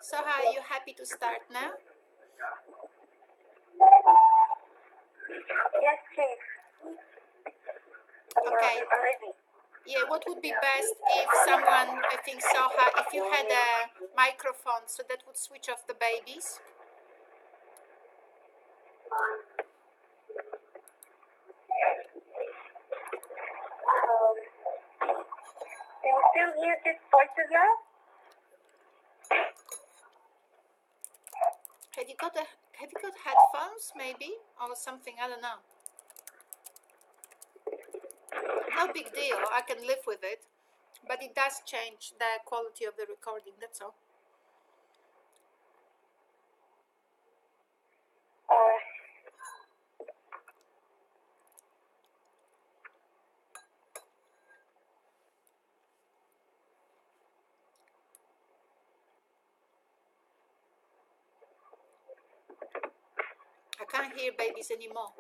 So are you happy to start now? Yes, please. Okay. I'm ready. Yeah, what would be best if someone, I think Soha, if you had a microphone, so that would switch off the babies. Can you still hear these voices now? Have you got headphones maybe or something? I don't know. No big deal. I can live with it, but it does change the quality of the recording. That's all. I can't hear babies anymore.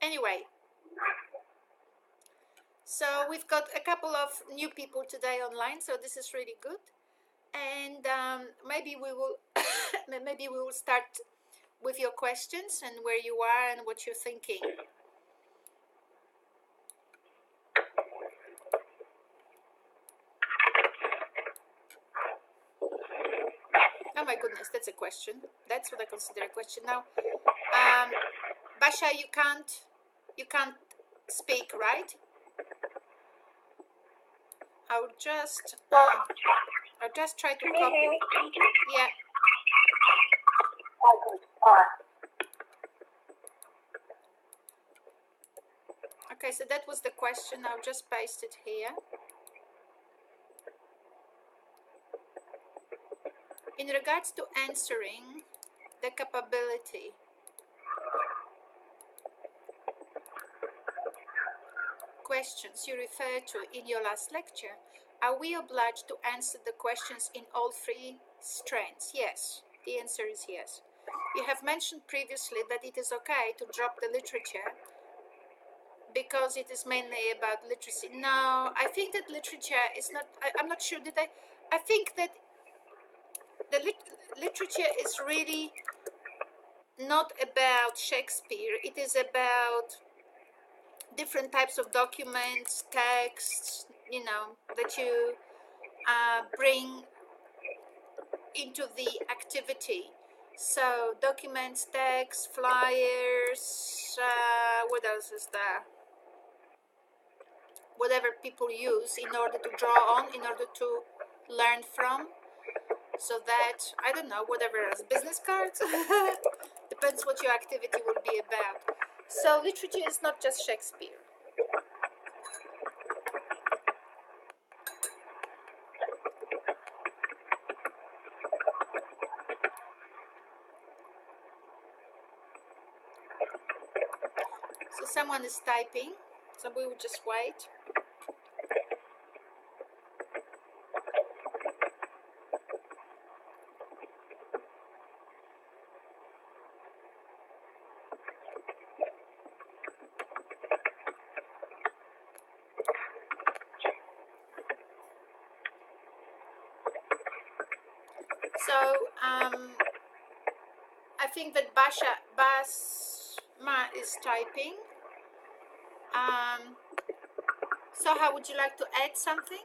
Anyway, so we've got a couple of new people today online, so this is really good. And maybe we will start with your questions and where you are and what you're thinking. Oh my goodness, that's a question. That's what I consider a question now. Basha, you can't speak, right? I'll just try to copy. Yeah. Okay, so that was the question. I'll just paste it here. In regards to answering the capability, questions you referred to in your last lecture, are we obliged to answer the questions in all three strands? Yes, the answer is yes. You have mentioned previously that it is okay to drop the literature because it is mainly about literacy. No, I think that literature is not, I'm not sure, I think that the literature is really not about Shakespeare. It is about different types of documents, texts, that you bring into the activity. So documents, texts, flyers, what else is there? Whatever people use in order to draw on, in order to learn from. So that, I don't know, whatever else, business cards, depends what your activity will be about. So literature is not just Shakespeare. So someone is typing, so we will just wait. So I think that Basma is typing. So how would you like to add something?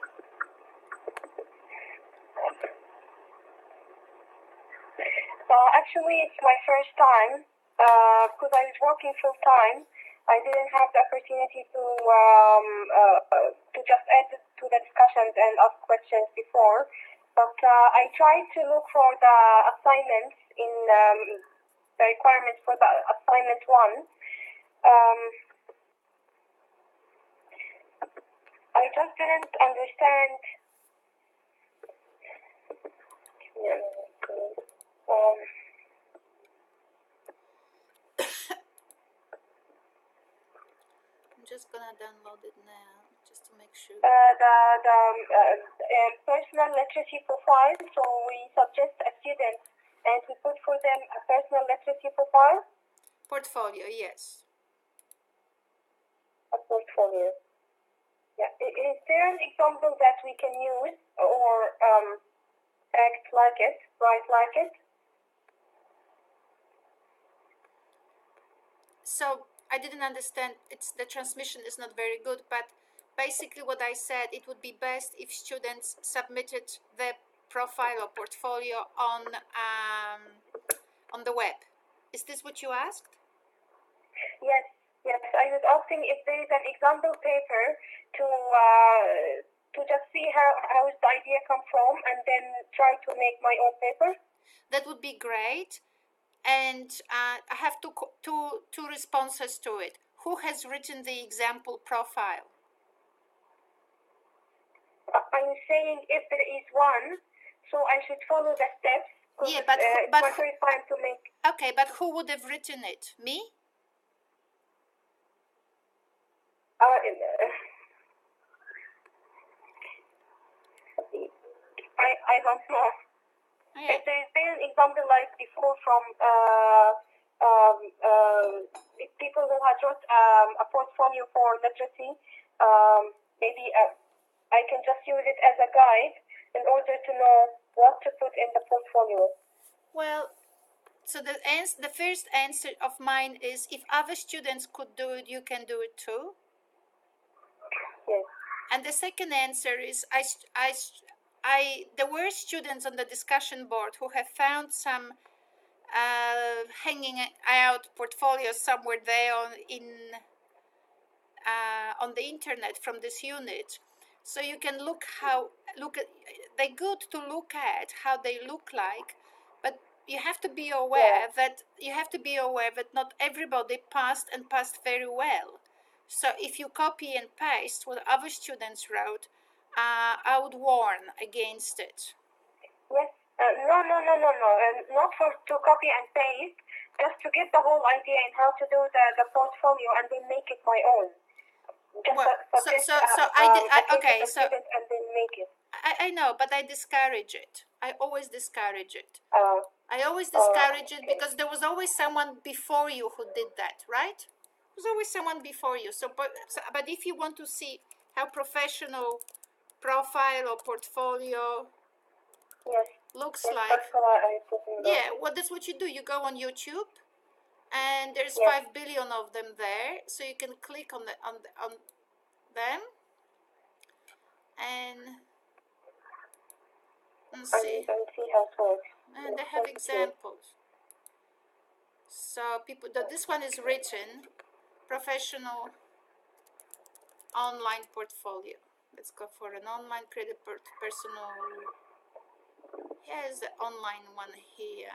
Actually, it's my first time because I was working full time. I didn't have the opportunity to just add to the discussions and ask questions before. But I tried to look for the assignments in the requirements for the assignment 1. I just didn't understand. I'm just gonna download it now, just to make sure. The personal literacy profile. So we suggest a student, and we put for them a personal literacy profile. Portfolio, yes. portfolio. Yeah. Is there an example that we can use or act like it, write like it? So I didn't understand. The transmission is not very good, but basically what I said, it would be best if students submitted their profile or portfolio on the web. Is this what you asked? Yes. Yes. I was asking if there is an example paper to just see how the idea come from and then try to make my own paper. That would be great. And I have two responses to it. Who has written the example profile? I'm saying if there is one, so I should follow the steps. Yeah, but it's my first time to make. Okay, but who would have written it? Me? I don't know. Yeah. If there is an example like before from people who had wrote a portfolio for literacy, maybe I can just use it as a guide in order to know what to put in the portfolio. Well, so the first answer of mine is if other students could do it, you can do it too. Yes. And the second answer is there were students on the discussion board who have found some hanging out portfolios somewhere there on the internet from this unit. So you can they're good to look at how they look like, but you have to be aware that not everybody passed very well. So if you copy and paste what other students wrote, I would warn against it. Yes. No. Not to copy and paste, just to get the whole idea in how to do the portfolio and then make it my own. And then make it. I know, but I discourage it. I always discourage it. Because there was always someone before you who did that, right? There's always someone before you. But if you want to see how professional profile or portfolio looks like, that's what you do. You go on YouTube, and there's 5 billion of them there, so you can click on them and see how it works. And they have examples. So this one is written professional online portfolio. Let's go for an online credit personal. Here's the online one here.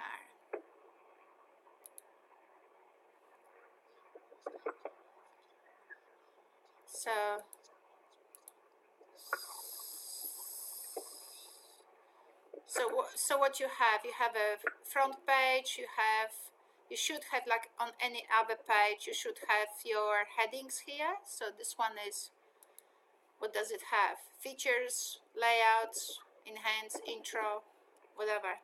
So what you have a front page, you should have, like on any other page, you should have your headings here. So this one is, what does it have? Features, layouts, enhance, intro, whatever.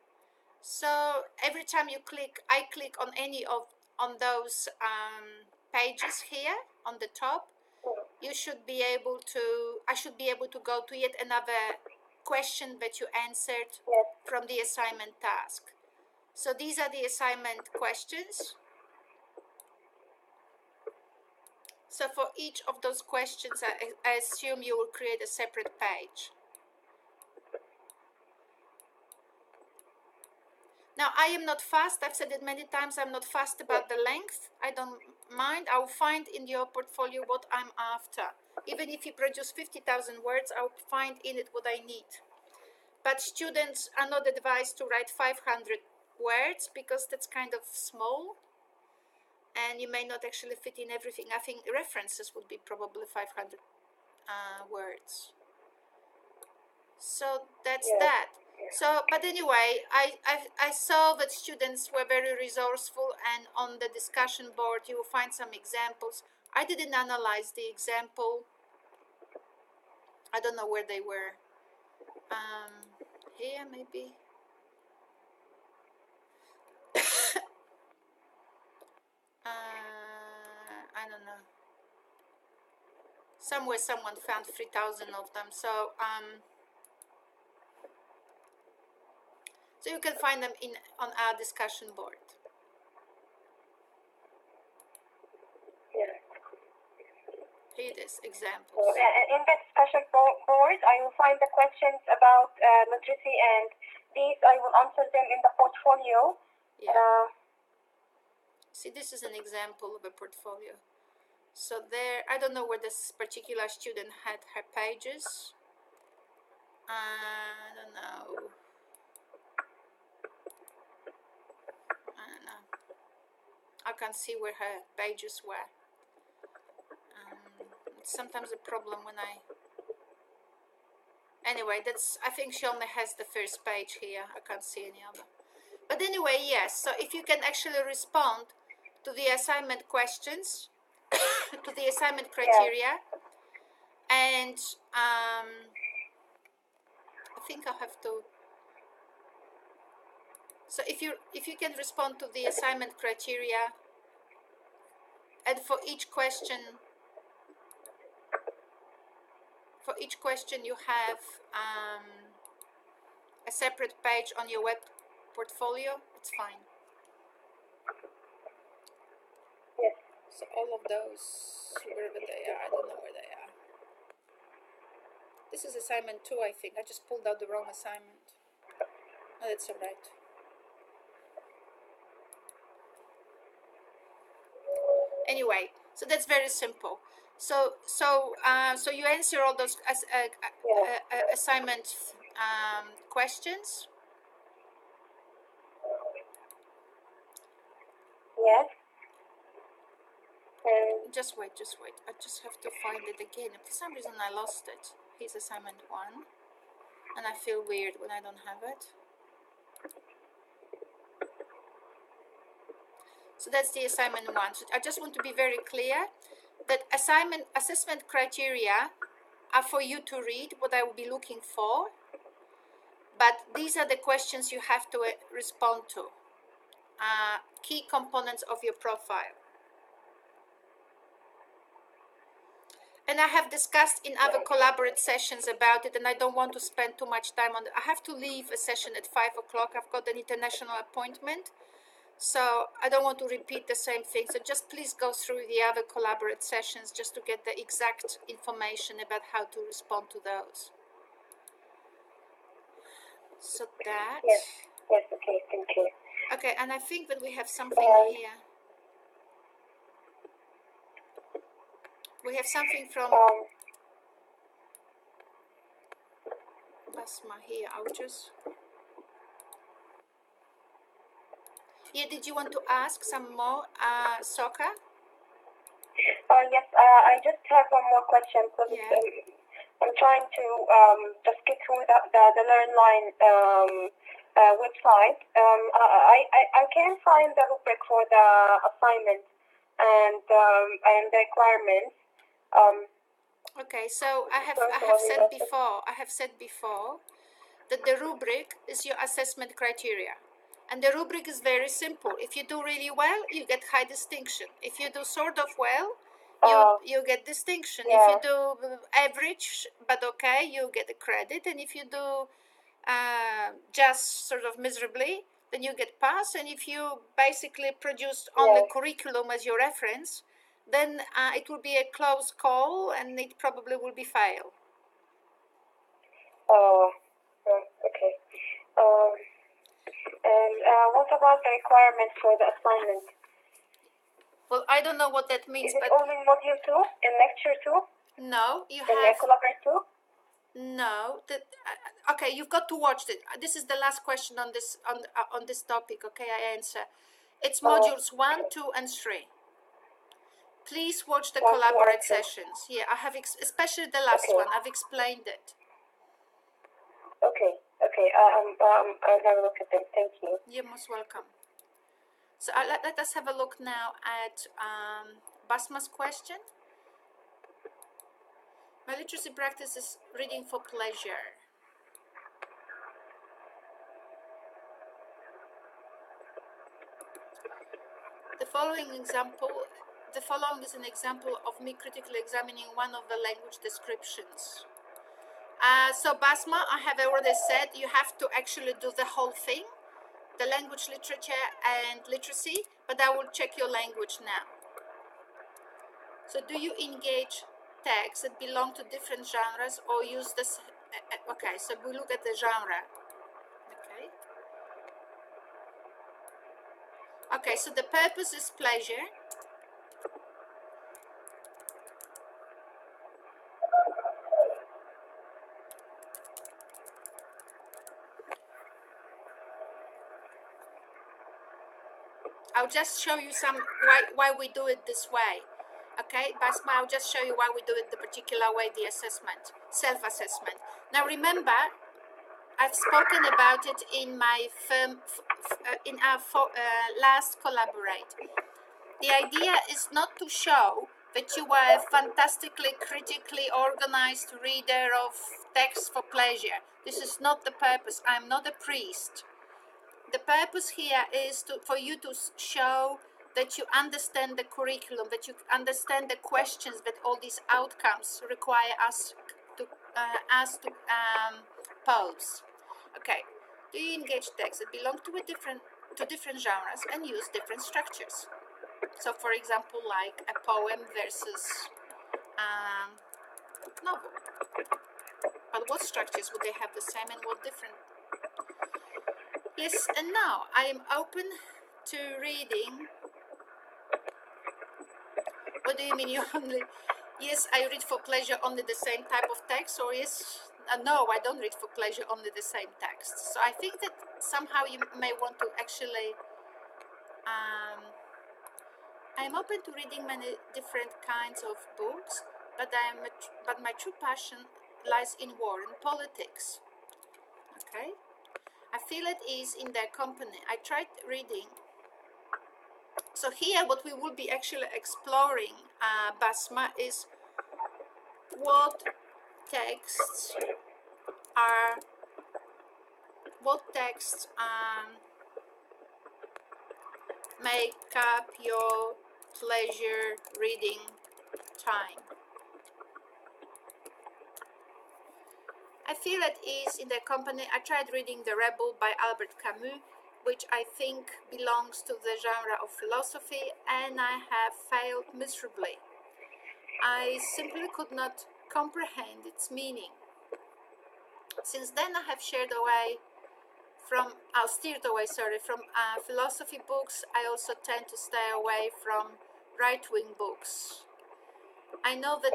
So every time I click on any on those pages here on the top, I should be able to go to yet another question that you answered from the assignment task. So these are the assignment questions. So for each of those questions, I assume you will create a separate page. Now, I am not fast. I've said it many times. I'm not fast about the length. I don't mind. I'll find in your portfolio what I'm after. Even if you produce 50,000 words, I'll find in it what I need. But students are not advised to write 500 words because that's kind of small. And you may not actually fit in everything. I think references would be probably 500 words. So that's that. So, but anyway, I saw that students were very resourceful, and on the discussion board you will find some examples. I didn't analyze the example. I don't know where they were. Here maybe. I don't know. Somewhere someone found 3,000 of them. So so you can find them on our discussion board. Yes. Here it is, examples. In the discussion board, I will find the questions about literacy, and these I will answer them in the portfolio. Yeah. See, this is an example of a portfolio. So there, I don't know where this particular student had her pages. I don't know. I can't see where her pages were. It's sometimes a problem when anyway, I think she only has the first page here. I can't see any other. But anyway, yes, so if you can actually respond to the assignment questions, to the assignment criteria, and I think I'll have to. So if you can respond to the assignment criteria, and for each question you have a separate page on your web portfolio, it's fine. Yes. So all of those, wherever they are, I don't know where they are. This is assignment 2, I think. I just pulled out the wrong assignment. Oh, that's all right. Anyway, so that's very simple. So you answer all those assignment questions. Yes. Just wait. I just have to find it again. For some reason I lost it. Here's assignment 1. And I feel weird when I don't have it. So that's the assignment 1. So I just want to be very clear that assessment criteria are for you to read what I will be looking for. But these are the questions you have to respond to. Key components of your profile. And I have discussed in other collaborate sessions about it, and I don't want to spend too much time on it. I have to leave a session at 5 o'clock. I've got an international appointment, so I don't want to repeat the same thing. So just please go through the other collaborate sessions just to get the exact information about how to respond to those. So that. Yes, okay, thank you. Okay, and I think that we have something here. We have something from Basma here. I'll just. Yeah, did you want to ask some more, Soka? Yes, I just have one more question. So I'm trying to just get through the LearnLine website. I can't find the rubric for the assignment and the requirements. Okay, so I have said before that the rubric is your assessment criteria, and the rubric is very simple. If you do really well, you get high distinction. If you do sort of well, you get distinction. Yeah. If you do average but okay, you get a credit, and if you do just sort of miserably, then you get pass. And if you basically produced only curriculum as your reference, then it will be a close call, and it probably will be fail. Okay. And what about the requirements for the assignment? Well, I don't know what that means. Is it only in module 2, in lecture 2? No, you in have. Collaborate 2? No, okay. You've got to watch it. This is the last question on this topic. Okay, I answer. It's modules 1, 2, and 3. Please watch the collaborate sessions. Yeah, I have, especially the last one. I've explained it. Okay. I'll have a look at them. Thank you. You're most welcome. So let us have a look now at Basma's question. My literacy practice is reading for pleasure. The following example The following is an example of me critically examining one of the language descriptions. So Basma, I have already said you have to actually do the whole thing, the language, literature and literacy, but I will check your language now. So do you engage texts that belong to different genres or use this? Okay, so we look at the genre. Okay. Okay, so the purpose is pleasure. I'll just show you some why we do it this way. Okay, Basma, I'll just show you why we do it the particular way, the assessment, self-assessment. Now remember, I've spoken about it in my in our last collaborate. The idea is not to show that you are a fantastically critically organized reader of text for pleasure. This is not the purpose. I'm not a priest. The purpose here is for you to show that you understand the curriculum, that you understand the questions that all these outcomes require us to pose. Okay, do you engage texts that belong to different genres and use different structures? So, for example, like a poem versus novel. But what structures would they have the same and what different? Yes, and now I am open to reading. What do you mean you only? Yes, I read for pleasure only the same type of text, or yes, no, I don't read for pleasure only the same text. So I think that somehow you may want to actually. I'm open to reading many different kinds of books, but my true passion lies in war and politics. Okay, I feel at ease in their company. I tried reading. So here, what we will be actually exploring, Basma, is what texts make up your pleasure reading time. I feel at ease in their company. I tried reading The Rebel by Albert Camus, which I think belongs to the genre of philosophy, and I have failed miserably. I simply could not comprehend its meaning. Since then, I have steered away from philosophy books. I also tend to stay away from right-wing books. I know that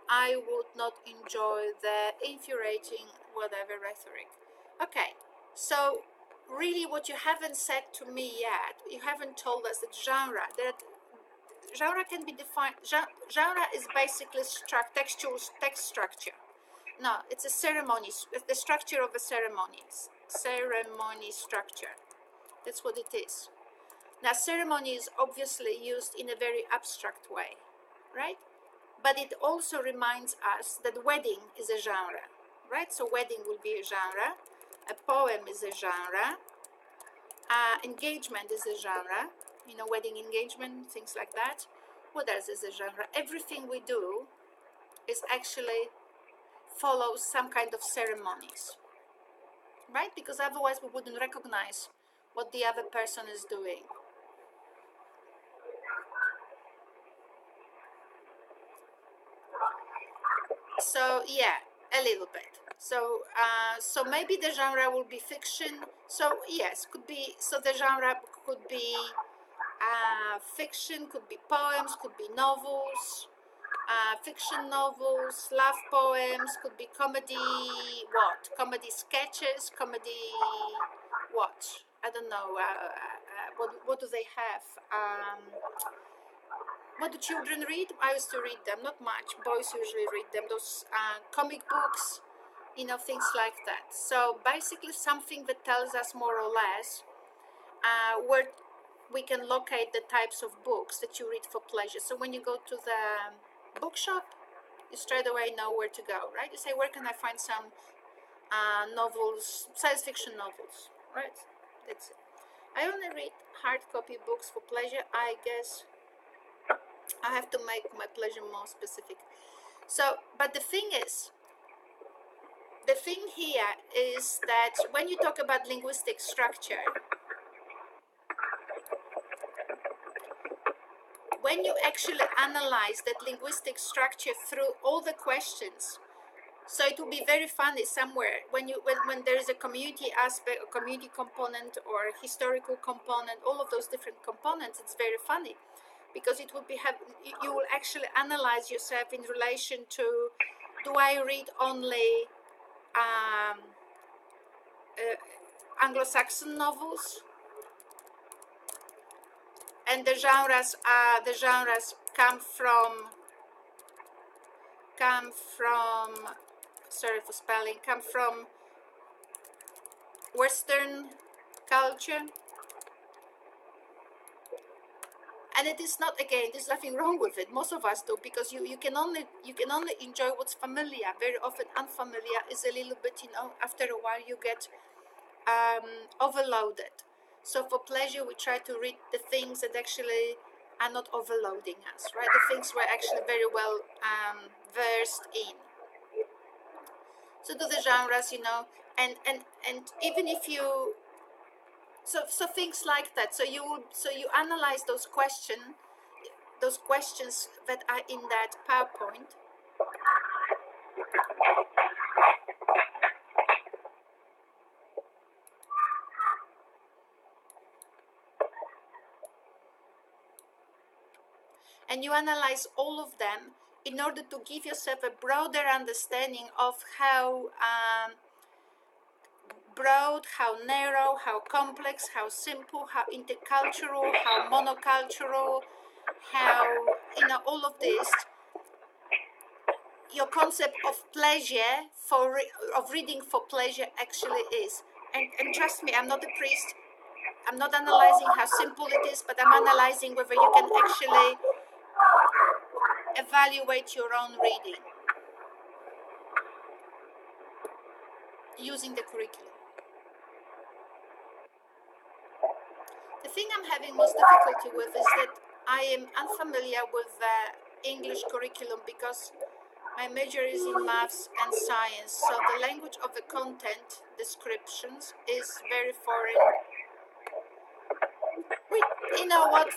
I would not enjoy the infuriating whatever rhetoric. Okay, so really what you haven't said to me yet, you haven't told us that genre can be defined. Genre is basically textual text structure. No, it's a ceremony, the structure of a ceremony structure. That's what it is. Now, ceremony is obviously used in a very abstract way, right? But it also reminds us that wedding is a genre, right? So wedding will be a genre, a poem is a genre, engagement is a genre, wedding engagement, things like that. What else is a genre? Everything we do is actually follows some kind of ceremonies, right? Because otherwise we wouldn't recognize what the other person is doing. So yeah, a little bit. So so maybe the genre will be fiction. So yes, could be. So the genre could be fiction, could be poems, could be novels, fiction novels, love poems, could be comedy. What? Comedy sketches, comedy. What? I don't know. What do they have? What do children read? I used to read them, not much. Boys usually read them. Those comic books, things like that. So basically, something that tells us more or less where we can locate the types of books that you read for pleasure. So when you go to the bookshop, you straight away know where to go, right? You say, where can I find some novels, science fiction novels, right? That's it. I only read hard copy books for pleasure. I guess I have to make my pleasure more specific. So, but the thing here is that when you talk about linguistic structure, when you actually analyze that linguistic structure through all the questions, so it will be very funny somewhere when there is a community aspect, a community component, or historical component, all of those different components. It's very funny because it will be you will actually analyze yourself in relation to: do I read only Anglo-Saxon novels, and the genres come from sorry for spelling, come from Western culture? And it is not, again, there's nothing wrong with it. Most of us do, because you can only enjoy what's familiar. Very often unfamiliar is a little bit, after a while you get overloaded. So for pleasure, we try to read the things that actually are not overloading us, right? The things we're actually very well versed in. So do the genres, and even if you, so things like that. So you analyze those questions that are in that PowerPoint. And you analyze all of them in order to give yourself a broader understanding of how broad, how narrow, how complex, how simple, how intercultural, how monocultural, how, all of this, your concept of pleasure, of reading for pleasure actually is. And trust me, I'm not a priest. I'm not analyzing how simple it is, but I'm analyzing whether you can actually evaluate your own reading using the curriculum. The thing I'm having most difficulty with is that I am unfamiliar with the English curriculum because my major is in maths and science, so the language of the content descriptions is very foreign. You know what?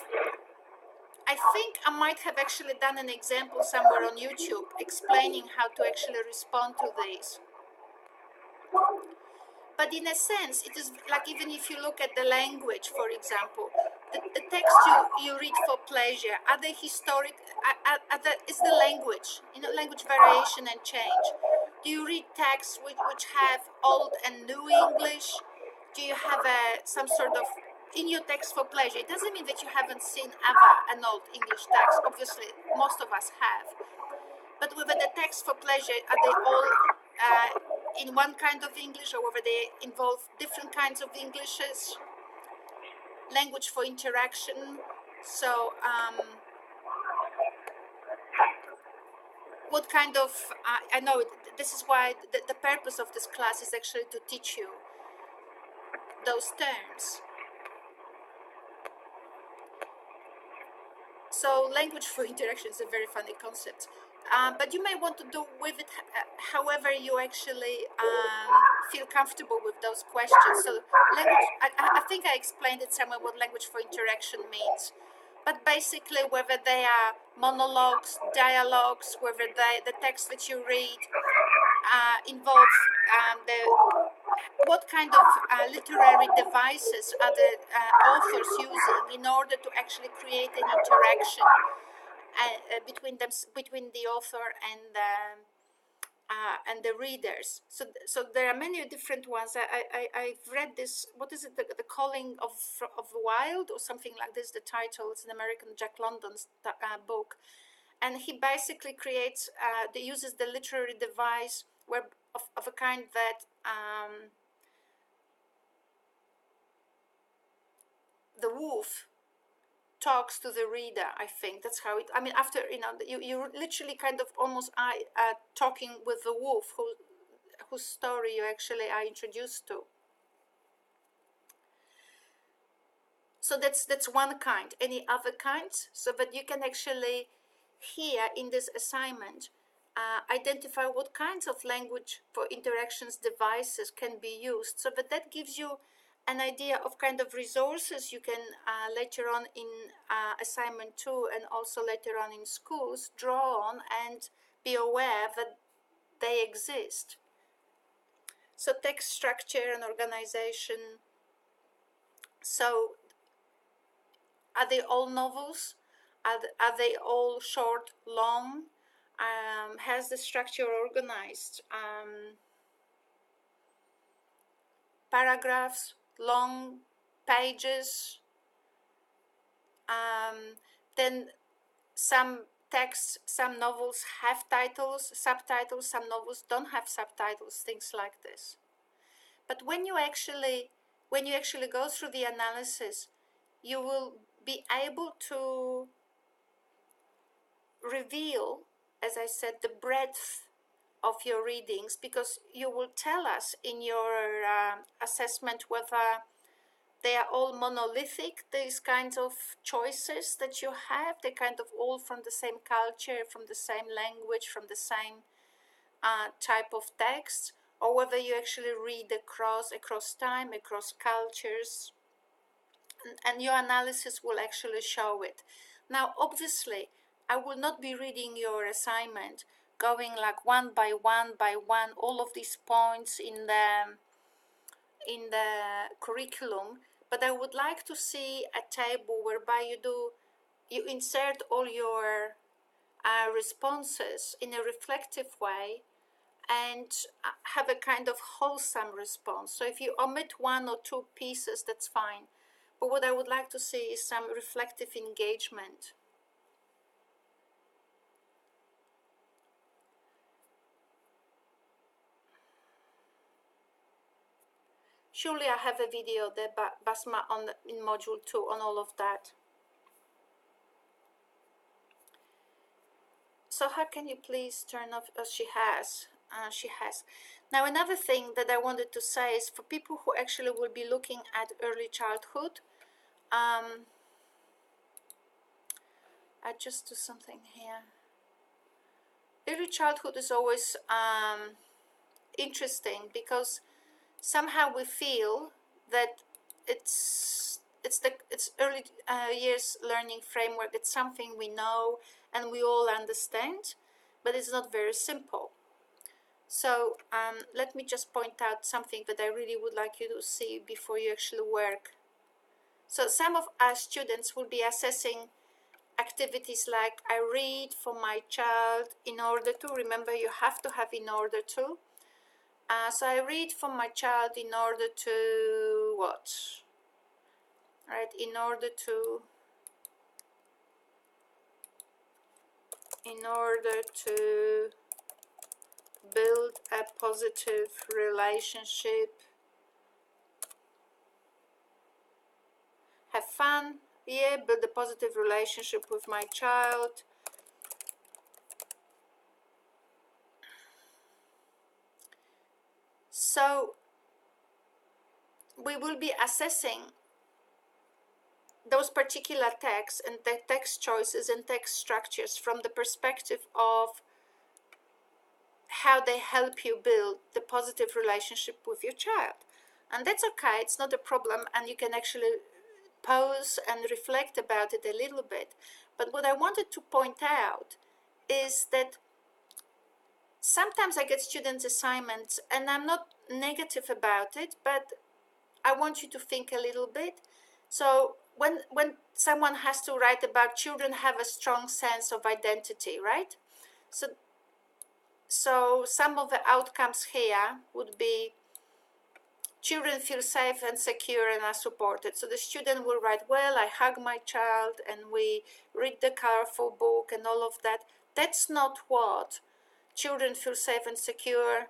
I think I might have actually done an example somewhere on YouTube explaining how to actually respond to these. But in a sense, it is like, even if you look at the language, for example, the text you read for pleasure, are they historic? Is the language, language variation and change? Do you read texts which have old and new English? Do you have some sort of, in your text for pleasure, it doesn't mean that you haven't seen ever an old English text. Obviously, most of us have. But whether the text for pleasure, are they all in one kind of English, or whether they involve different kinds of Englishes? Language for interaction. So what kind of, I know this is why the purpose of this class is actually to teach you those terms. So language for interaction is a very funny concept. But you may want to do with it however you actually feel comfortable with those questions. So language, I think I explained it somewhere what language for interaction means. But basically, whether they are monologues, dialogues, whether the text that you read involves what kind of literary devices are the authors using in order to actually create an interaction between the author and the readers. So there are many different ones. I've read this. What is it? The Calling of the Wild, or something like this. The title. It's an American Jack London's book, and he basically creates. Uses the literary device of a kind that the wolf talks to the reader. I think that's how it. I mean, after you literally kind of almost are talking with the wolf, whose story you actually are introduced to. So that's one kind. Any other kinds? So that you can actually here in this assignment identify what kinds of language for interactions devices can be used, so that gives you an idea of kind of resources you can later on in assignment 2 and also later on in schools draw on and be aware that they exist. So text structure and organization. So are they all novels? Are they all short, long? Has the structure organized? Paragraphs, long pages. Then some texts, some novels have titles, subtitles, some novels don't have subtitles, things like this. But when you actually go through the analysis, you will be able to reveal, as I said, the breadth of your readings, because you will tell us in your assessment whether they are all monolithic, these kinds of choices that you have, they're kind of all from the same culture, from the same language, from the same type of text, or whether you actually read across time, across cultures, and your analysis will actually show it. Now, obviously, I will not be reading your assignment, going like one by one, all of these points in the curriculum, but I would like to see a table whereby you insert all your responses in a reflective way and have a kind of wholesome response. So if you omit one or two pieces, that's fine. But what I would like to see is some reflective engagement. Surely I have a video there, Basma, in module 2 on all of that. So how can you please turn off? Oh, she has. Now, another thing that I wanted to say is for people who actually will be looking at early childhood, I just do something here. Early childhood is always interesting because somehow we feel that it's early years learning framework. It's something we know and we all understand, but it's not very simple. So let me just point out something that I really would like you to see before you actually work. So some of our students will be assessing activities like I read for my child in order to, remember you have to have in order to. So I read for my child in order to what? Right, in order to build a positive relationship, have fun, yeah, build a positive relationship with my child. So we will be assessing those particular texts and the text choices and text structures from the perspective of how they help you build the positive relationship with your child. And that's okay, it's not a problem, and you can actually pause and reflect about it a little bit. But what I wanted to point out is that sometimes I get students' assignments and I'm not negative about it, but I want you to think a little bit. So when someone has to write about children have a strong sense of identity, right? So some of the outcomes here would be children feel safe and secure and are supported. So the student will write, well, I hug my child and we read the colorful book and all of that. That's not what children feel safe and secure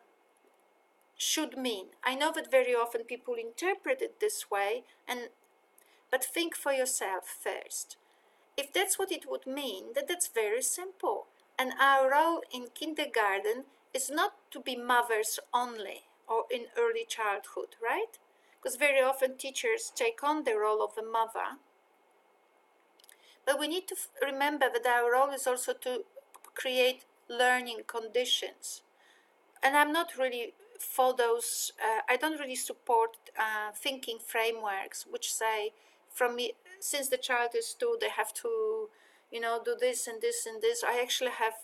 should mean. I know that very often people interpret it this way, but think for yourself first. If that's what it would mean, that's very simple. And our role in kindergarten is not to be mothers only or in early childhood, right? because very often teachers take on the role of a mother. But we need to remember that our role is also to create learning conditions. And I'm not really for those, I don't really support thinking frameworks which say since the child is 2, they have to, do this and this and this. I actually have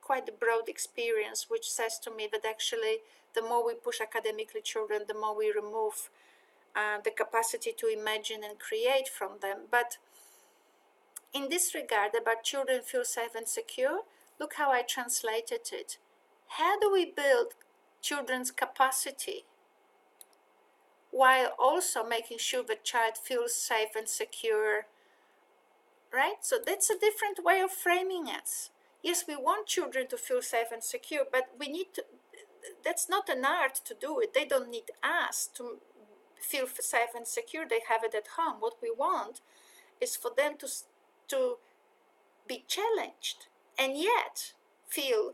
quite a broad experience which says to me that actually the more we push academically children, the more we remove the capacity to imagine and create from them. But in this regard, about children feel safe and secure, look how I translated it. How do we build children's capacity while also making sure the child feels safe and secure? Right? So that's a different way of framing it. Yes, we want children to feel safe and secure, but we need to, that's not an art to do it. They don't need us to feel safe and secure. They have it at home. What we want is for them to be challenged and yet feel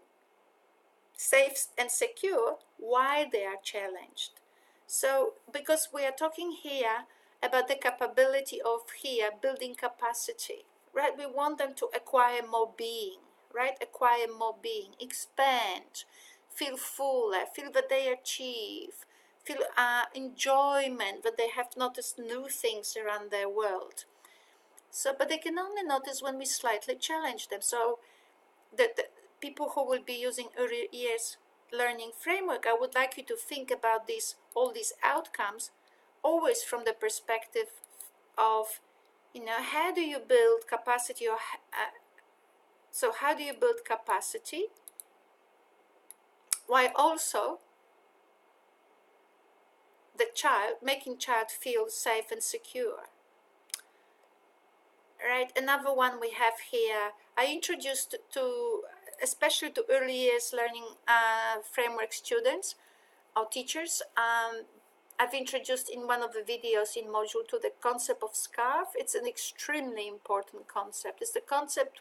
safe and secure while they are challenged. So because we are talking here about the capability of building capacity, right? We want them to acquire more being, right? Acquire more being, expand, feel fuller, feel that they achieve, feel enjoyment, that they have noticed new things around their world. So, but they can only notice when we slightly challenge them. So the people who will be using early years learning framework, I would like you to think about all these outcomes always from the perspective of, how do you build capacity, or so how do you build capacity while also making child feel safe and secure? Right, another one we have here, I introduced especially to early years learning framework students or teachers. I've introduced in one of the videos in module 2 the concept of scarf. It's an extremely important concept. It's the concept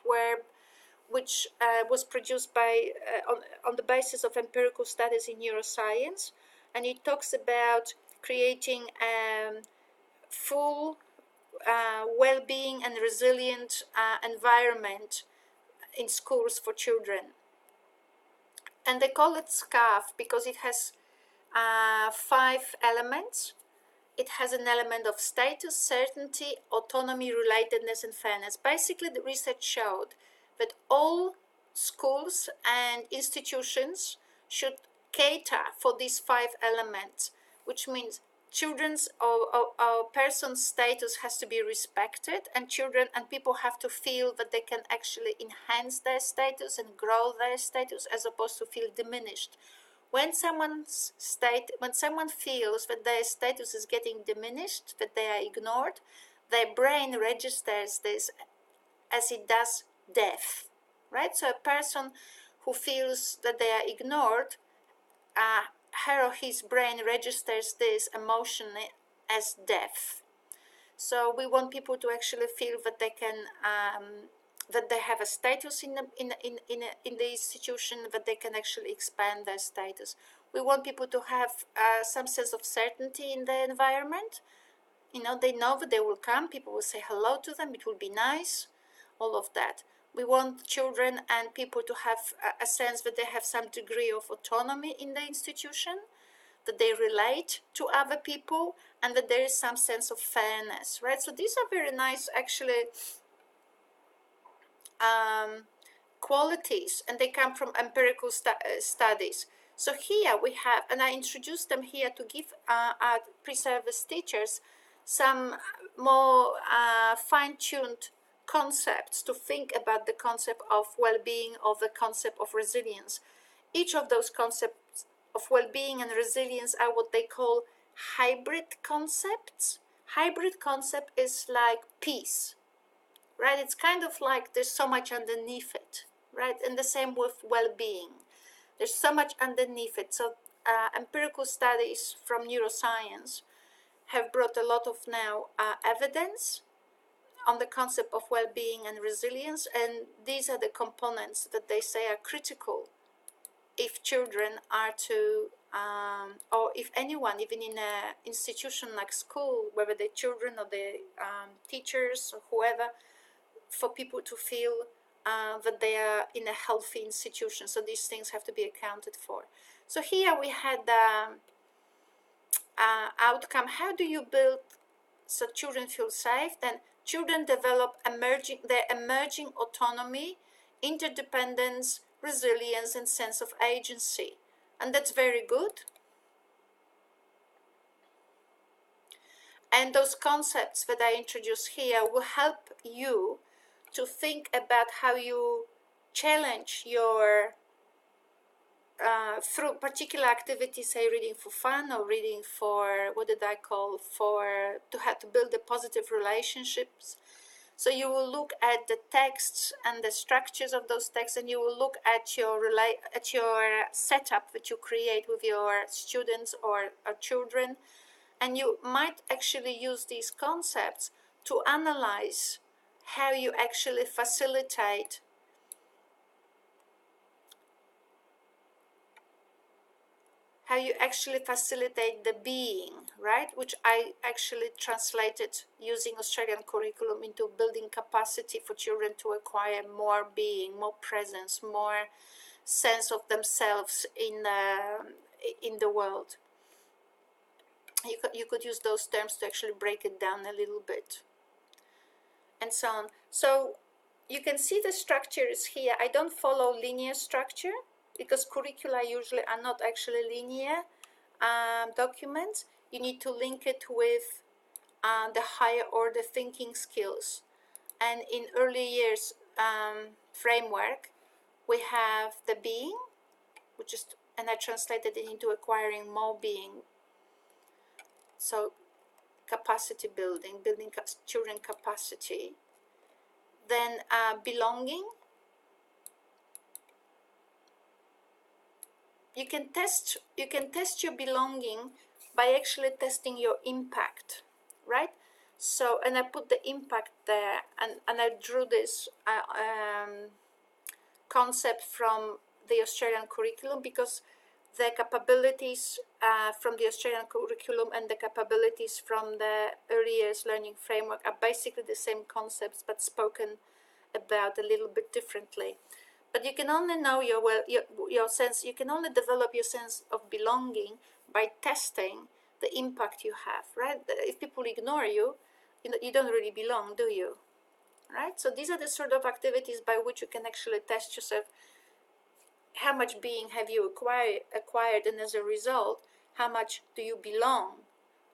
which was produced by on the basis of empirical studies in neuroscience, and it talks about creating full well-being and resilient environment in schools for children. And they call it SCARF because it has 5 elements. It has an element of status, certainty, autonomy, relatedness, and fairness. Basically, the research showed that all schools and institutions should cater for these 5 elements, which means children's or person's status has to be respected, and children and people have to feel that they can actually enhance their status and grow their status as opposed to feel diminished. When someone feels that their status is getting diminished, that they are ignored, their brain registers this as it does death, right? So a person who feels that they are ignored, her or his brain registers this emotion as death. So we want people to actually feel that they can, that they have a status in the institution, that they can actually expand their status. We want people to have some sense of certainty in their environment. They know that they will come, people will say hello to them, it will be nice, all of that. We want children and people to have a sense that they have some degree of autonomy in the institution, that they relate to other people, and that there is some sense of fairness, right? So these are very nice, actually, qualities, and they come from empirical studies. So here we have, and I introduced them here to give our pre-service teachers some more fine-tuned concepts to think about the concept of well-being, or the concept of resilience. Each of those concepts of well-being and resilience are what they call hybrid concepts. Hybrid concept is like peace, right? It's kind of like there's so much underneath it, right? And the same with well-being. There's so much underneath it. So empirical studies from neuroscience have brought a lot of now evidence on the concept of well-being and resilience, and these are the components that they say are critical if children are to or if anyone, even in an institution like school, whether the children or the teachers or whoever, for people to feel that they are in a healthy institution. So these things have to be accounted for. So here we had the outcome. How do you build so children feel safe? Then children develop their emerging autonomy, interdependence, resilience, and sense of agency. And that's very good. And those concepts that I introduce here will help you to think about how you challenge your through particular activities, say reading for fun or reading for to have to build the positive relationships. So you will look at the texts and the structures of those texts, and you will look at your setup that you create with your students or children, and you might actually use these concepts to analyze how you actually facilitate the being, right? Which I actually translated using Australian curriculum into building capacity for children to acquire more being, more presence, more sense of themselves in the world. You could use those terms to actually break it down a little bit, and so on. So you can see the structures here. I don't follow linear structure because curricula usually are not actually linear documents. You need to link it with the higher order thinking skills. And in early years framework, we have the being, and I translated it into acquiring more being. So capacity building children capacity. Then belonging. You can test your belonging by actually testing your impact, right? So, and I put the impact there, and I drew this concept from the Australian curriculum, because the capabilities from the Australian curriculum and the capabilities from the early years learning framework are basically the same concepts but spoken about a little bit differently. But you can only know your sense, you can only develop your sense of belonging by testing the impact you have, right? If people ignore you, you don't really belong, do you? Right? So these are the sort of activities by which you can actually test yourself. How much being have you acquired, and as a result, how much do you belong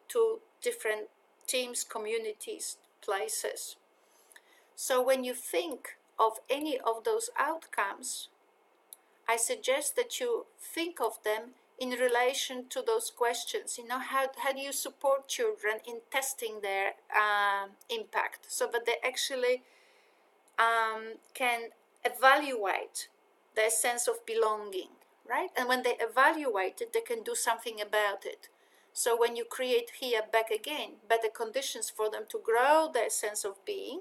to different teams, communities, places? So when you think of any of those outcomes, I suggest that you think of them in relation to those questions. How do you support children in testing their impact, so that they actually can evaluate their sense of belonging, right? And when they evaluate it, they can do something about it. So when you create here, back again, better conditions for them to grow their sense of being,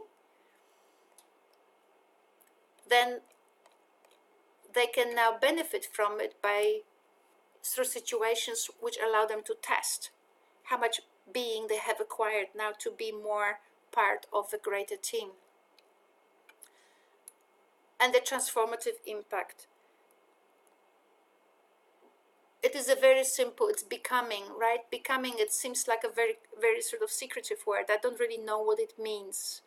then they can now benefit from it through situations which allow them to test how much being they have acquired now to be more part of a greater team. And the transformative impact. It is a very simple, it's becoming, right? Becoming, it seems like a very, very sort of secretive word. I don't really know what it means.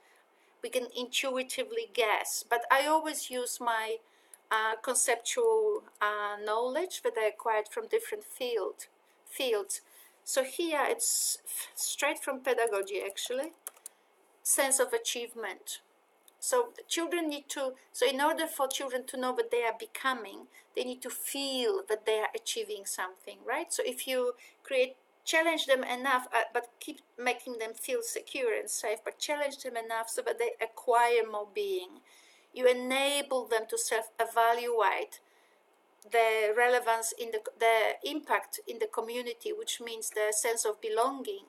We can intuitively guess, but I always use my conceptual knowledge that I acquired from different fields. So here it's straight from pedagogy, actually. Sense of achievement. So children in order for children to know what they are becoming, they need to feel that they are achieving something, right? So if you challenge them enough, but keep making them feel secure and safe, but challenge them enough so that they acquire more being. You enable them to self-evaluate the relevance in the impact in the community, which means the sense of belonging.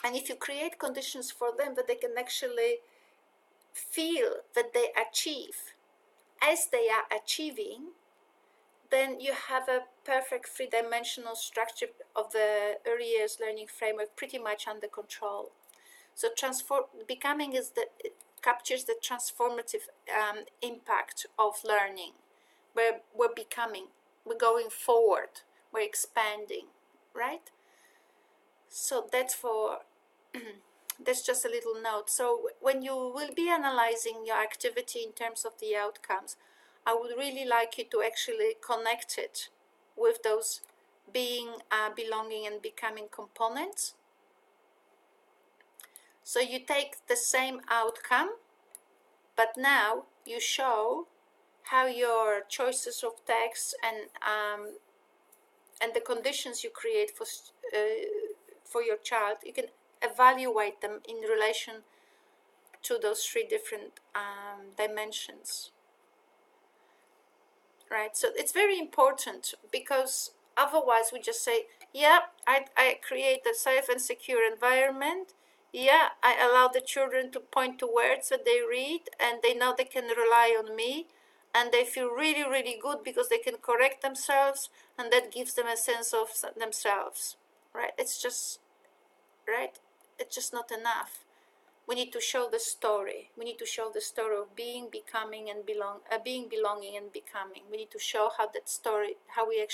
And if you create conditions for them that they can actually feel that they achieve as they are achieving, then you have a perfect three-dimensional structure of the early years learning framework pretty much under control. So becoming is it captures the transformative impact of learning. We're becoming, we're going forward, we're expanding, right? So that's for that's just a little note. So when you will be analyzing your activity in terms of the outcomes, I would really like you to actually connect it with those being, belonging, and becoming components. So you take the same outcome, but now you show how your choices of text and the conditions you create for your child, you can evaluate them in relation to those three different dimensions. Right, so it's very important, because otherwise we just say, yeah, I create a safe and secure environment. Yeah, I allow the children to point to words that they read, and they know they can rely on me, and they feel really, really good because they can correct themselves, and that gives them a sense of themselves, right? It's just, right? It's just not enough. We need to show the story. We need to show the story of being, becoming, and being, belonging, and becoming. We need to show how that story, how we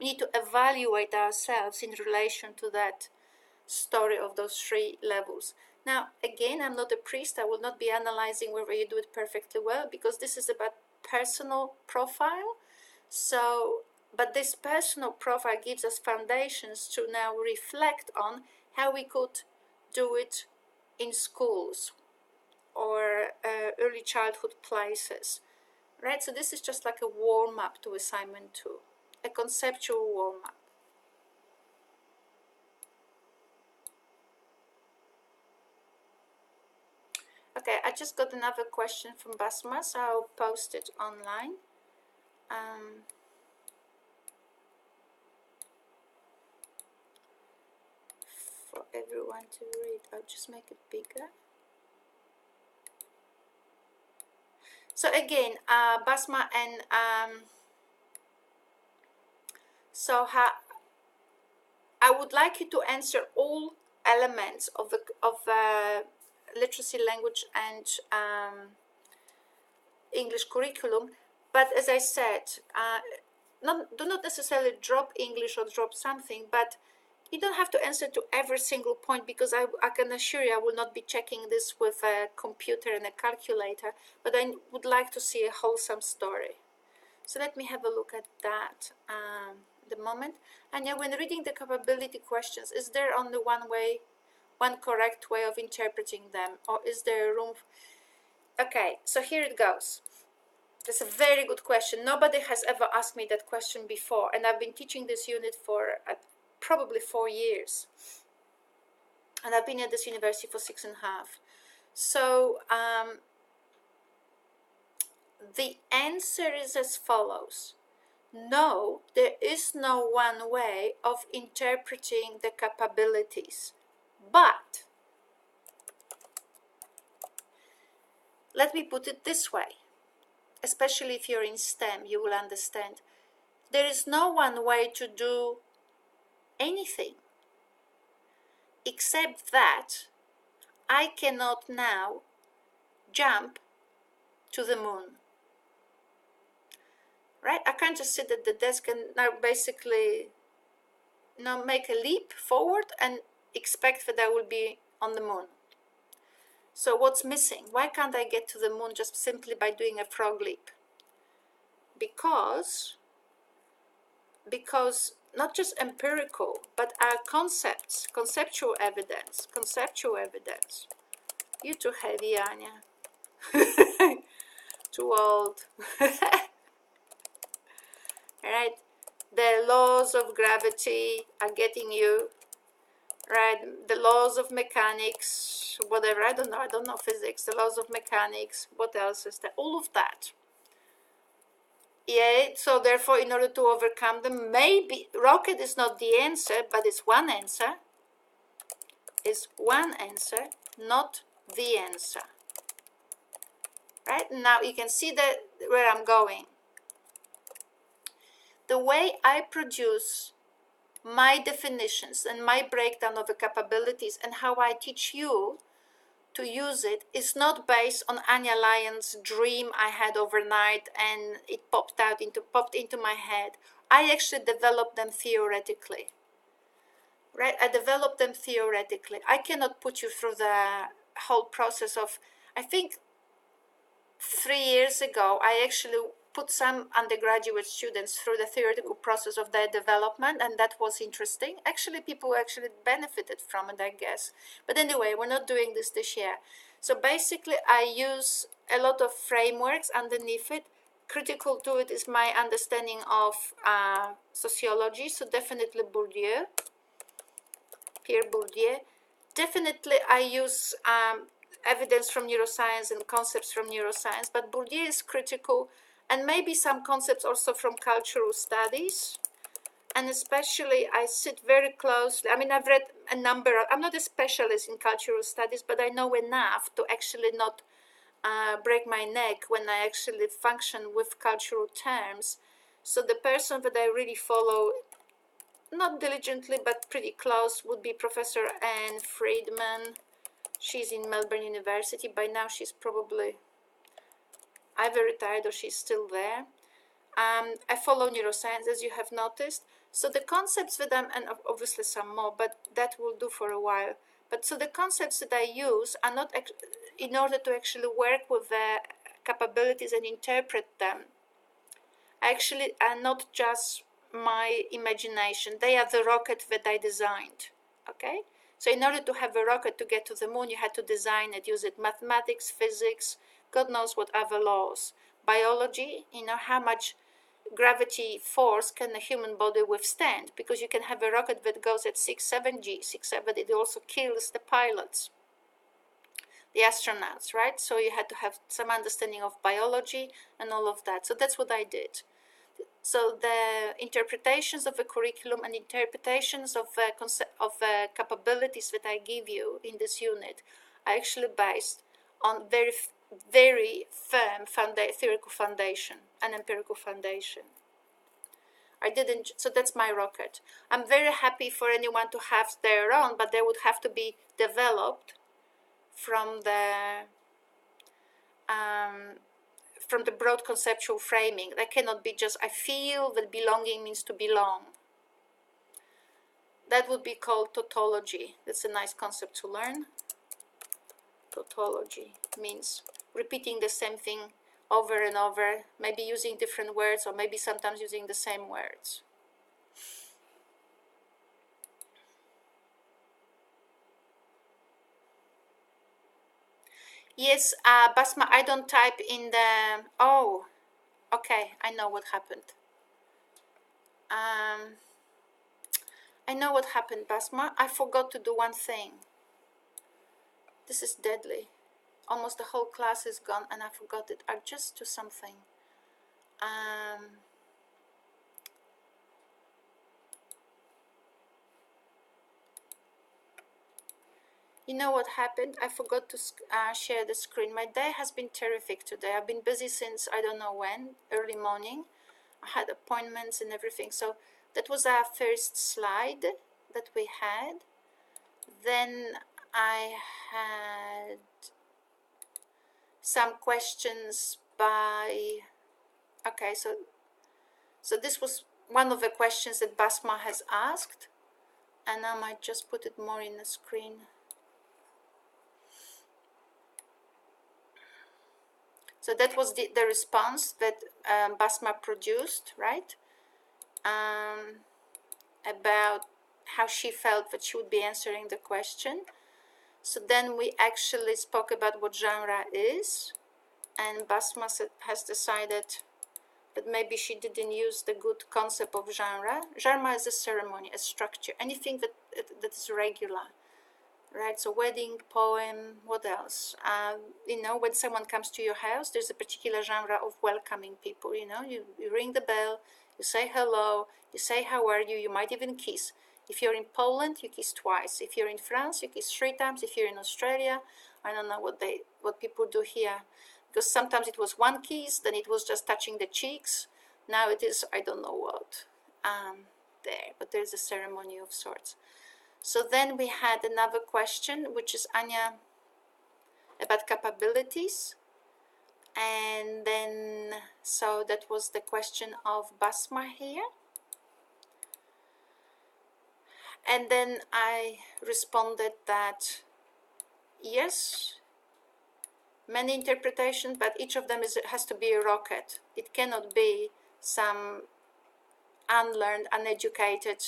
need to evaluate ourselves in relation to that story of those three levels. Now, again, I'm not a priest. I will not be analyzing whether you do it perfectly well, because this is about personal profile. So, but this personal profile gives us foundations to now reflect on how we could do it in schools or early childhood places, right? So this is just like a warm-up to assignment 2, a conceptual warm-up. Okay, I just got another question from Basma, so I'll post it online. For everyone to read. I'll just make it bigger. So again, Basma and so I would like you to answer all elements of the literacy, language, and English curriculum. But as I said, do not necessarily drop English or drop something, but you don't have to answer to every single point, because I can assure you I will not be checking this with a computer and a calculator, but I would like to see a wholesome story. So let me have a look at that the moment. And yeah, when reading the capability questions, is there only one correct way of interpreting them, or is there room? Okay, so here it goes. That's a very good question. Nobody has ever asked me that question before, and I've been teaching this unit for probably 4 years, and I've been at this university for 6.5. So the answer is as follows. No, there is no one way of interpreting the capabilities, but let me put it this way, especially if you're in STEM, you will understand. There is no one way to do anything, except that I cannot now jump to the moon. Right? I can't just sit at the desk and now basically make a leap forward and expect that I will be on the moon. So what's missing? Why can't I get to the moon just simply by doing a frog leap? Because not just empirical, but our conceptual evidence. You're too heavy, Ania. Too old. Right? The laws of gravity are getting you, right? The laws of mechanics, whatever, I don't know physics, the laws of mechanics, what else is there? All of that. Yeah, so therefore, in order to overcome them, maybe rocket is not the answer, but it's one answer. It's one answer, not the answer. Right? Now you can see that where I'm going. the way I produce my definitions and my breakdown of the capabilities and how I teach you to use it is not based on Ania Lian's dream I had overnight and it popped into my head. I actually developed them theoretically. Right? I developed them theoretically. I cannot put you through the whole process of, I think 3 years ago, I actually put some undergraduate students through the theoretical process of their development, and that was interesting. Actually, people actually benefited from it, I guess. But anyway, we're not doing this year. So basically, I use a lot of frameworks underneath it. Critical to it is my understanding of sociology, so definitely Bourdieu, Pierre Bourdieu. Definitely, I use evidence from neuroscience and concepts from neuroscience, but Bourdieu is critical, and maybe some concepts also from cultural studies. And especially, I sit very closely. I mean, I've read a number of, I'm not a specialist in cultural studies, but I know enough to actually not break my neck when I actually function with cultural terms. So the person that I really follow, not diligently, but pretty close, would be Professor Anne Friedman. She's in Melbourne University. By now, she's probably either retired or she's still there. I follow neuroscience, as you have noticed. So the concepts that and obviously some more, but that will do for a while. But so the concepts that I use are not in order to actually work with the capabilities and interpret them. Actually, are not just my imagination. They are the rocket that I designed. Okay. So in order to have a rocket to get to the moon, you had to design it, use it mathematics, physics, God knows what other laws. Biology, how much gravity force can a human body withstand? Because you can have a rocket that goes at 6-7 G, 6-7, it also kills the pilots, the astronauts, right? So you had to have some understanding of biology and all of that. So that's what I did. So the interpretations of the curriculum and interpretations of capabilities that I give you in this unit are actually based on very, very firm theoretical foundation and empirical foundation. I didn't, so that's my rocket. I'm very happy for anyone to have their own, but they would have to be developed from the broad conceptual framing. That cannot be just, I feel that belonging means to belong. That would be called tautology. That's a nice concept to learn. Tautology means repeating the same thing over and over, maybe using different words, or maybe sometimes using the same words. Yes, Basma, I don't type in the, oh, okay, I know what happened. I know what happened, Basma. I forgot to do one thing. This is deadly. Almost the whole class is gone and I forgot it. I'll just do something. You know what happened? I forgot to share the screen. My day has been terrific today. I've been busy since I don't know when, early morning. I had appointments and everything. So that was our first slide that we had. Then I had some questions by, okay, so this was one of the questions that Basma has asked, and I might just put it more in the screen. So that was the response that Basma produced, right? About how she felt that she would be answering the question. So then we actually spoke about what genre is, and Basma has decided that maybe she didn't use the good concept of genre. Genre is a ceremony, a structure, anything that is regular, right? So wedding, poem, what else? When someone comes to your house, there's a particular genre of welcoming people. You ring the bell, you say hello, you say how are you, you might even kiss. If you're in Poland, you kiss twice. If you're in France, you kiss 3 times. If you're in Australia, I don't know what people do here, because sometimes it was one kiss, then it was just touching the cheeks, Now it is, I don't know what, there, but there's a ceremony of sorts. So then we had another question, which is Ania, about capabilities. And then, so that was the question of Basma here. And then I responded that yes, many interpretations, but each of them has to be a rocket. It cannot be some unlearned, uneducated,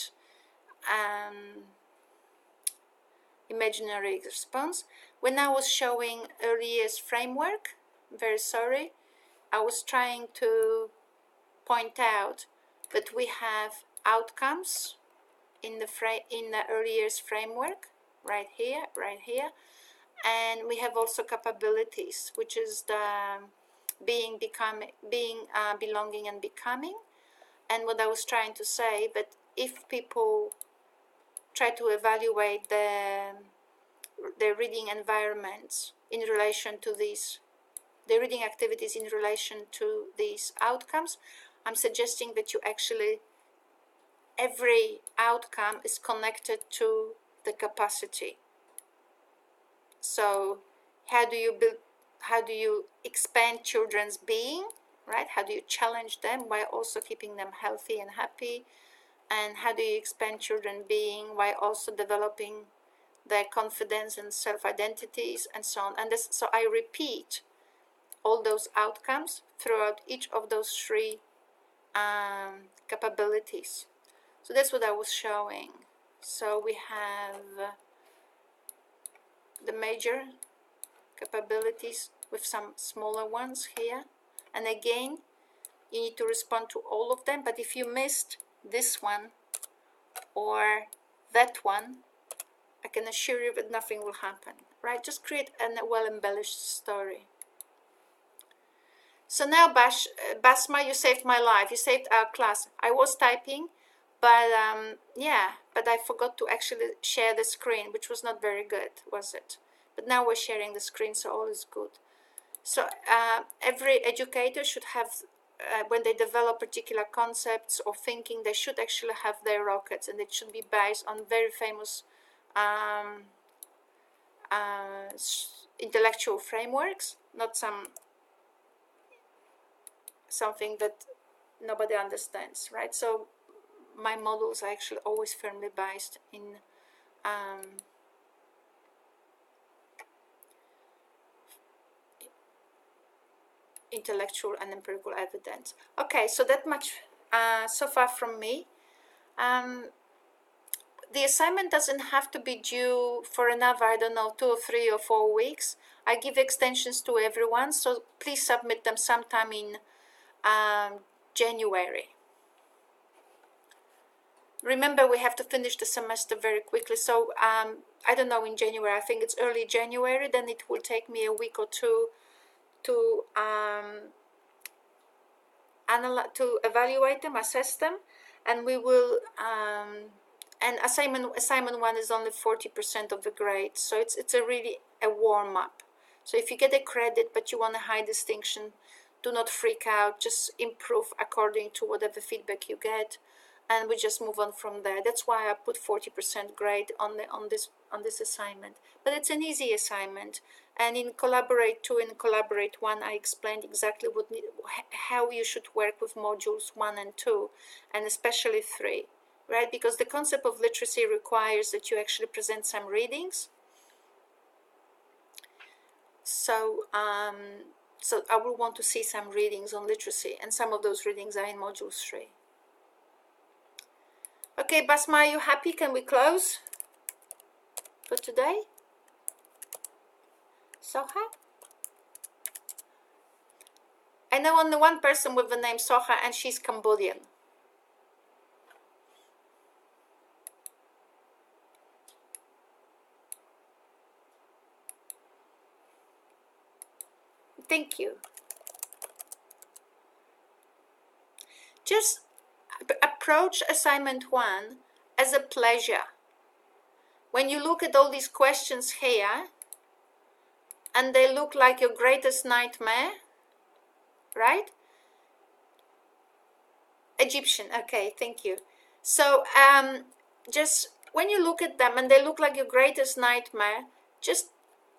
imaginary response. When I was showing early years framework, very sorry, I was trying to point out that we have outcomes in the early years framework, right here, and we have also capabilities, which is the being, becoming, belonging, and becoming. And what I was trying to say, that if people try to evaluate the reading environments in relation to these, the reading activities in relation to these outcomes, I'm suggesting that you actually, every outcome is connected to the capacity. So how do you expand children's being, right? How do you challenge them while also keeping them healthy and happy? And how do you expand children's being while also developing their confidence and self-identities and so on? And so I repeat all those outcomes throughout each of those three capabilities. So that's what I was showing. So we have the major capabilities with some smaller ones here. And again, you need to respond to all of them. But if you missed this one or that one, I can assure you that nothing will happen, right? Just create a well-embellished story. So now, Basma, you saved my life. You saved our class. I was typing, but yeah, but I forgot to actually share the screen, which was not very good, was it? But now we're sharing the screen, so all is good. So every educator should have, when they develop particular concepts or thinking, they should actually have their rockets, and it should be based on very famous intellectual frameworks, not something that nobody understands, right? So my models are actually always firmly based in intellectual and empirical evidence. Okay, so that much so far from me. The assignment doesn't have to be due for another, I don't know, 2 or 3 or 4 weeks. I give extensions to everyone, so please submit them sometime in January. Remember, we have to finish the semester very quickly, so I don't know, in January, I think it's early January, then it will take me a week or two to evaluate them, assess them, and we will and assignment 1 is only 40% of the grade, so it's really a warm-up. So if you get a credit but you want a high distinction, do not freak out, just improve according to whatever feedback you get, and we just move on from there. That's why I put 40% grade on this assignment. But it's an easy assignment, and in Collaborate 2 and Collaborate 1 I explained exactly how you should work with modules 1 and 2, and especially 3, right? Because the concept of literacy requires that you actually present some readings. So so I will want to see some readings on literacy, and some of those readings are in module 3. Okay, Basma, are you happy? Can we close for today? Soha? I know only one person with the name Soha, and she's Cambodian. Thank you. Just approach assignment 1 as a pleasure. When you look at all these questions here, and they look like your greatest nightmare, right? Egyptian. Okay, thank you. So just when you look at them and they look like your greatest nightmare, just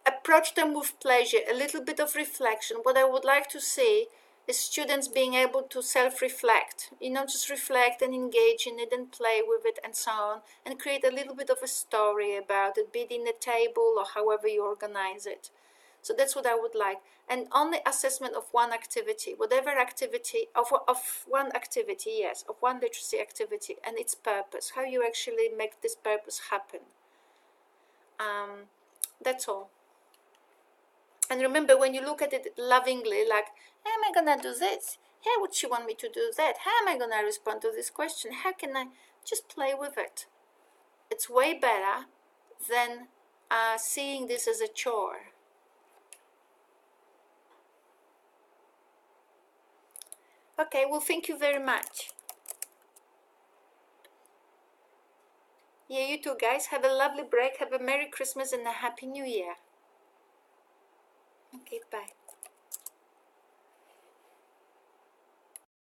approach them with pleasure, a little bit of reflection. What I would like to see is students being able to self-reflect, just reflect and engage in it and play with it and so on, and create a little bit of a story about it, be it in a table or however you organize it. So that's what I would like. And on the assessment of one activity, whatever activity, of one activity, yes, of one literacy activity and its purpose, how you actually make this purpose happen. That's all. And remember, when you look at it lovingly, like, how am I gonna do this? How would she want me to do that? How am I gonna respond to this question? How can I just play with it? It's way better than seeing this as a chore. Okay, well, thank you very much. Yeah, you too, guys. Have a lovely break. Have a Merry Christmas and a Happy New Year. Okay, bye.